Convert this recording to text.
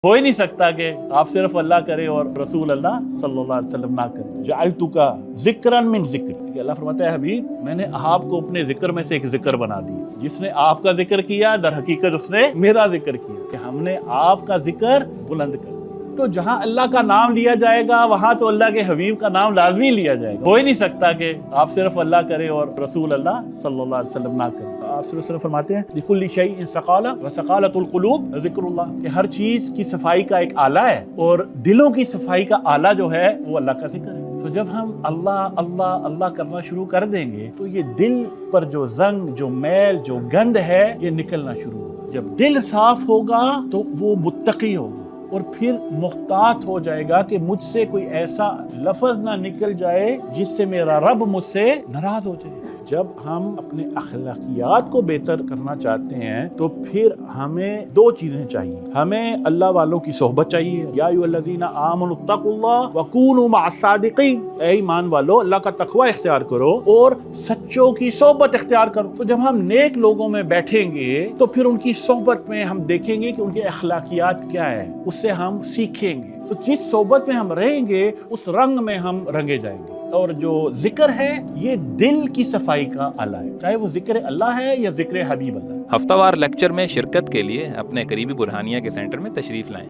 हो ही नहीं सकता कि आप सिर्फ अल्लाह करें और रसूल अल्लाह सल्लल्लाहु अलैहि वसल्लम ना करें। जअलतुका ज़िक्रन मिन ज़िक्र, अल्लाह फरमाता है हबीब मैंने आपको अपने जिक्र में से एक जिक्र बना दिया। जिसने आपका जिक्र किया दर हकीकत उसने मेरा जिक्र किया, कि हमने आपका जिक्र बुलंद कर दिया। तो जहाँ अल्लाह का नाम लिया जाएगा वहां तो अल्लाह के हबीब का नाम लाजमी लिया जाएगा। हो ही नहीं सकता कि आप सिर्फ अल्लाह करें और रसूल अल्लाह सल्लल्लाहु अलैहि वसल्लम ना करें। आप सल्लल्लाहु अलैहि वसल्लम फरमाते हैं लिकुल्लि शैइन सकाला व सकालतुल कुलूब ज़िक्रुल्लाह, कि हर चीज की सफाई का एक आला है और दिलों की सफाई का आला जो है वो अल्लाह का जिक्र है। तो जब हम अल्लाह अल्लाह अल्लाह करना शुरू कर देंगे तो ये दिल पर जो जंग, जो मैल, जो गंद है ये निकलना शुरू होगा। जब दिल साफ होगा तो वो मुत्तकी होगा और फिर मुख्तात हो जाएगा कि मुझसे कोई ऐसा लफ्ज ना निकल जाए जिससे मेरा रब मुझसे नाराज हो जाए। जब हम अपने अखलाकियात को बेहतर करना चाहते हैं तो फिर हमें दो चीजें चाहिए। हमें अल्लाह वालों की सोहबत चाहिए, या अय्युहल्लज़ीना आमनुत्तकुल्लाह वकूनू मअस्सादिकीन, ऐ ईमान वालो अल्लाह का तकवा इख्तियार करो और सच्चों की सोहबत इख्तियार करो। तो जब हम नेक लोगों में बैठेंगे तो फिर उनकी सोहबत में हम देखेंगे कि उनके अखलाकियात क्या है, उससे हम सीखेंगे। तो जिस सोहबत में हम रहेंगे उस रंग में हम रंगे जाएंगे। और जो जिक्र है ये दिल की सफाई का आला है, चाहे वो जिक्र अल्लाह है या जिक्र हबीब अल्लाह। हफ्तावार लेक्चर में शिरकत के लिए अपने करीबी बुरहानिया के सेंटर में तशरीफ़ लाएं।